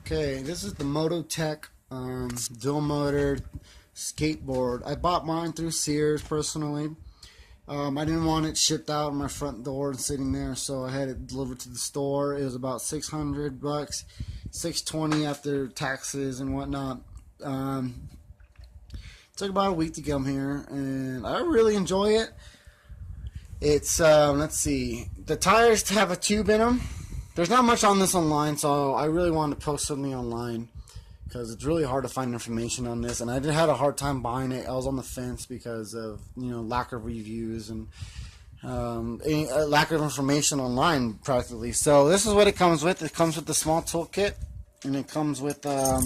Okay, this is the MotoTec dual motor skateboard. I bought mine through Sears personally. I didn't want it shipped out of my front door and sitting there, so I had it delivered to the store. It was about $600, $620 after taxes and whatnot. Took about a week to get them here, and I really enjoy it. It's let's see, the tires have a tube in them. There's not much on this online, so I really wanted to post something online because it's really hard to find information on this, and I had a hard time buying it. I was on the fence because of lack of reviews and lack of information online practically. So this is what it comes with. It comes with the small toolkit, and it comes with your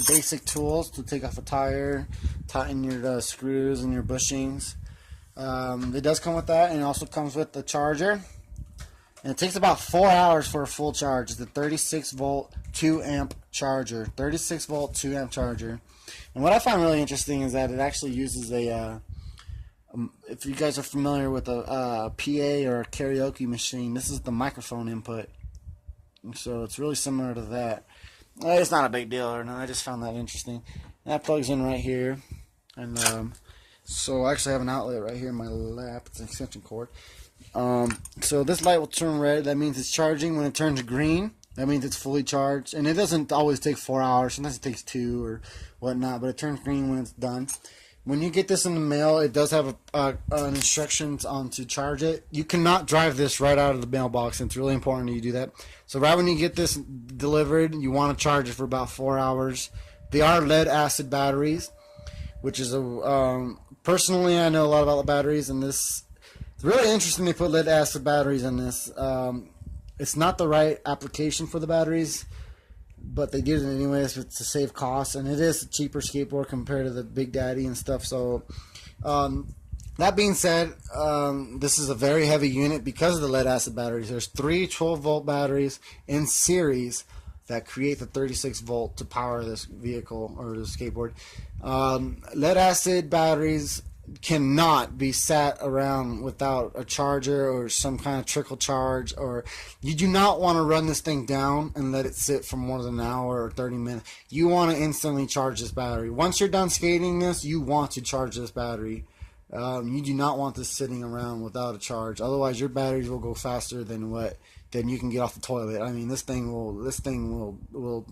basic tools to take off a tire, tighten your screws and your bushings. It does come with that, and it also comes with the charger. And it takes about 4 hours for a full charge. It's a 36 volt 2 amp charger. 36 volt 2 amp charger. And what I find really interesting is that it actually uses if you guys are familiar with a PA or a karaoke machine, this is the microphone input. And so it's really similar to that. It's not a big deal or no, I just found that interesting. And that plugs in right here. And so I actually have an outlet right here in my lap. It's an extension cord. So this light will turn red. That means it's charging. When it turns green, that means it's fully charged. And it doesn't always take 4 hours. Sometimes it takes 2 or whatnot. But it turns green when it's done. When you get this in the mail, it does have instructions on to charge it. You cannot drive this right out of the mailbox. It's really important that you do that. So right when you get this delivered, you want to charge it for about 4 hours. They are lead acid batteries, which is personally, I know a lot about the batteries, and this. It's really interesting they put lead acid batteries in this. It's not the right application for the batteries, but they did it anyways to save costs, and it is a cheaper skateboard compared to the Big Daddy and stuff. So that being said, this is a very heavy unit because of the lead acid batteries. There's 3 12-volt batteries in series that create the 36 volt to power this vehicle or the skateboard. Lead acid batteries cannot be sat around without a charger or some kind of trickle charge, or you do not want to run this thing down and let it sit for more than an hour or 30 minutes. You want to instantly charge this battery. Once you're done skating this, you want to charge this battery. You do not want this sitting around without a charge. Otherwise, your batteries will go faster than you can get off the toilet. I mean, this thing will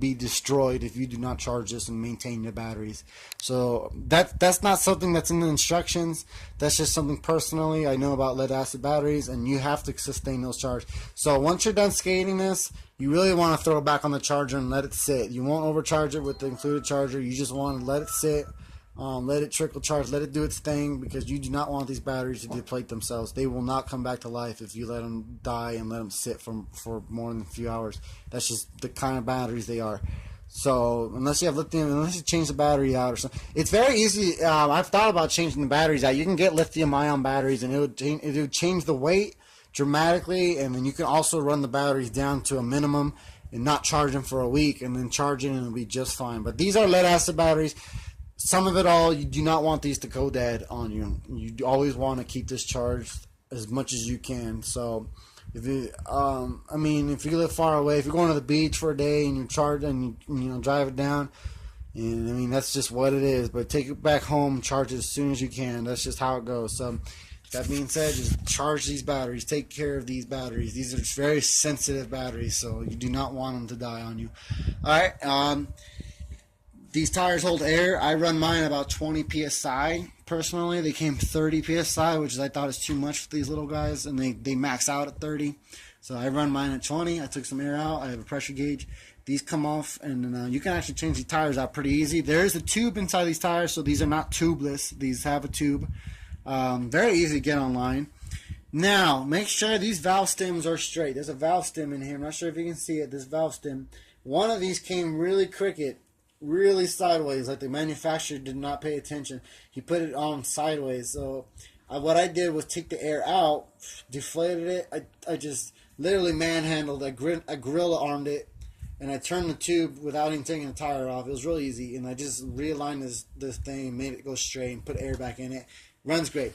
be destroyed if you do not charge this and maintain your batteries. So that's not something that's in the instructions. That's just something personally I know about lead acid batteries, and you have to sustain those charges. So once you're done skating this, you really want to throw it back on the charger and let it sit. You won't overcharge it with the included charger. You just want to let it sit. Let it trickle charge, let it do its thing, because you do not want these batteries to deplete themselves. They will not come back to life if you let them die and let them sit for more than a few hours. That's just the kind of batteries they are. So unless you have lithium, unless you change the battery out or something, it's very easy. I've thought about changing the batteries out. You can get lithium-ion batteries, and it would change the weight dramatically, and then you can also run the batteries down to a minimum and not charge them for a week, and then charge it, and it'll be just fine. But these are lead-acid batteries. Some of it all, you do not want these to go dead on you. You always want to keep this charged as much as you can. So, if you live far away, if you're going to the beach for a day and you charge and you drive it down, and I mean that's just what it is. But take it back home, charge it as soon as you can. That's just how it goes. So, that being said, just charge these batteries. Take care of these batteries. These are very sensitive batteries, so you do not want them to die on you. All right. These tires hold air. I run mine about 20 psi. Personally, they came 30 psi, which I thought is too much for these little guys, and they max out at 30. So I run mine at 20. I took some air out. I have a pressure gauge. These come off, and you can actually change the tires out pretty easy. There is a tube inside these tires, so these are not tubeless. These have a tube. Very easy to get online. Now, make sure these valve stems are straight. There's a valve stem in here. I'm not sure if you can see it. This valve stem. One of these came really crooked. Really sideways, like the manufacturer did not pay attention. He put it on sideways. So what I did was take the air out, deflated it. I just literally manhandled, I gorilla armed it, and I turned the tube without even taking the tire off. It was really easy, and I just realigned this thing, made it go straight, and put air back in it. Runs great.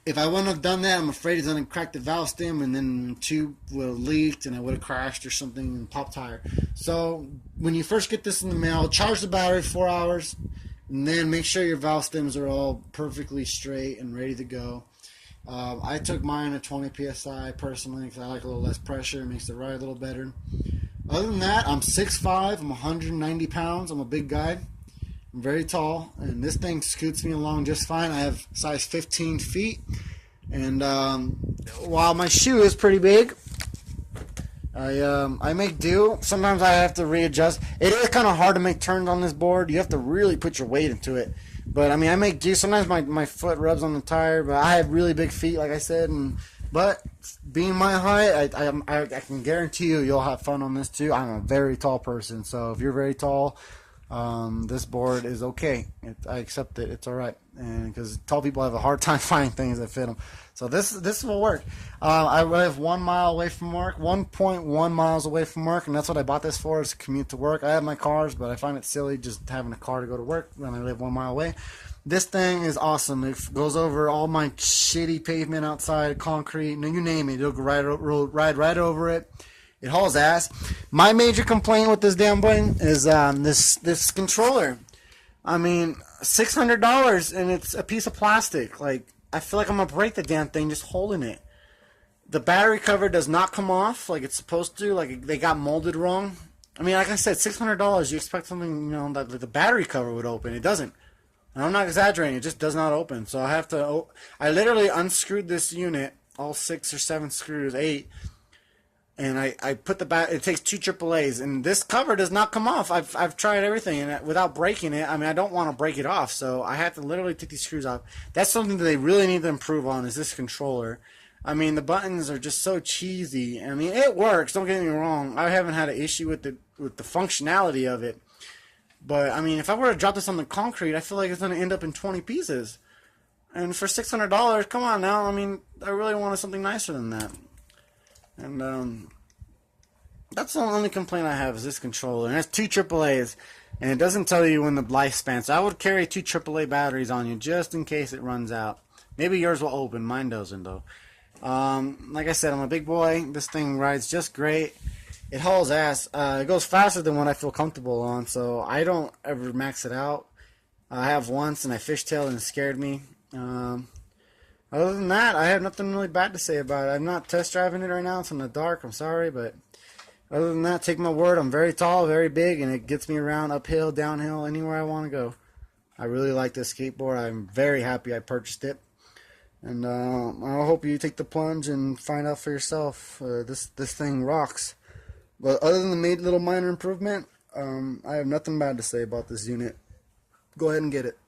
If I wouldn't have done that, I'm afraid it's going to crack the valve stem, and then the tube would have leaked, and I would have crashed or something and popped tire. So when you first get this in the mail, charge the battery 4 hours, and then make sure your valve stems are all perfectly straight and ready to go. I took mine at 20 psi personally because I like a little less pressure. It makes the ride a little better. Other than that, I'm 6'5", I'm 190 pounds. I'm a big guy. I'm very tall, and this thing scoots me along just fine. I have size 15 feet, and while my shoe is pretty big, I make do. Sometimes I have to readjust. It is kind of hard to make turns on this board. You have to really put your weight into it. But I mean, I make do. Sometimes my foot rubs on the tire, but I have really big feet, like I said. But being my height, I can guarantee you'll have fun on this too. I'm a very tall person, so if you're very tall, this board is okay. I accept it. It's all right, and because tall people have a hard time finding things that fit them. So this will work. I live 1 mile away from work, 1.1 miles away from work, and that's what I bought this for, is to commute to work. I have my cars, but I find it silly just having a car to go to work when I live 1 mile away. This thing is awesome. It goes over all my shitty pavement outside, concrete, you name it. It'll ride right over it. It hauls ass. My major complaint with this damn thing is this controller. I mean, $600 and it's a piece of plastic. Like, I feel like I'm gonna break the damn thing just holding it. The battery cover does not come off like it's supposed to. Like, they got molded wrong. I mean, like I said, $600. You expect something, that the battery cover would open. It doesn't. And I'm not exaggerating. It just does not open. So I have to. I literally unscrewed this unit, all 6 or 7 screws, 8. And I put the back. It takes 2 AAAs, and this cover does not come off. I've tried everything, and without breaking it. I mean, I don't want to break it off, so I have to literally take these screws off. That's something that they really need to improve on, is this controller. I mean, the buttons are just so cheesy. I mean, it works. Don't get me wrong. I haven't had an issue with the functionality of it. But I mean, if I were to drop this on the concrete, I feel like it's going to end up in 20 pieces. And for $600, come on now. I mean, I really wanted something nicer than that. And that's the only complaint I have, is this controller. And it's 2 AAAs, and it doesn't tell you when the lifespan. So I would carry 2 AAA batteries on you just in case it runs out. Maybe yours will open. Mine doesn't, though. Like I said, I'm a big boy. This thing rides just great. It hauls ass. It goes faster than what I feel comfortable on, so I don't ever max it out. I have once, and I fishtailed, and it scared me. Other than that, I have nothing really bad to say about it. I'm not test driving it right now. It's in the dark. I'm sorry, but other than that, take my word. I'm very tall, very big, and it gets me around uphill, downhill, anywhere I want to go. I really like this skateboard. I'm very happy I purchased it. And I hope you take the plunge and find out for yourself. This thing rocks. But other than the little minor improvement, I have nothing bad to say about this unit. Go ahead and get it.